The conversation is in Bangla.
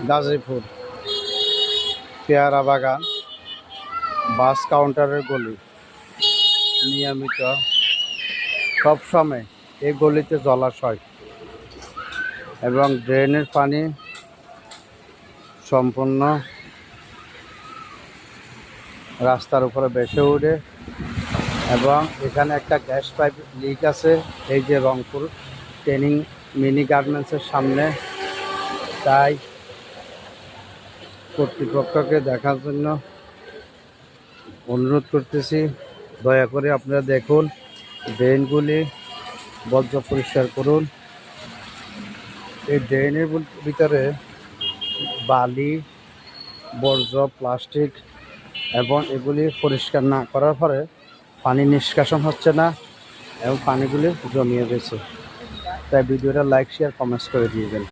গাজীপুর পেয়ারা বাগান বাস কাউন্টারের গলি নিয়মিত সবসময় এই গলিতে জলাশয় এবং ড্রেনের পানি সম্পূর্ণ রাস্তার উপরে ভেসে ওঠে এবং এখানে একটা গ্যাস পাইপ লিক আছে। এই যে রংপুর ট্রেনিং মিনি গার্মেন্টসের সামনে, তাই কর্তৃপক্ষকে দেখার জন্য অনুরোধ করতেছি, দয়া করে আপনারা দেখুন, ড্রেনগুলি বর্জ্য পরিষ্কার করুন। এই ড্রেনের ভিতরে বালি, বর্জ্য, প্লাস্টিক এবং এগুলি পরিষ্কার না করার পরে পানি নিষ্কাশন হচ্ছে না এবং পানিগুলি জমিয়ে রয়েছে। তাই ভিডিওটা লাইক, শেয়ার, কমেন্টস করে দিবেন।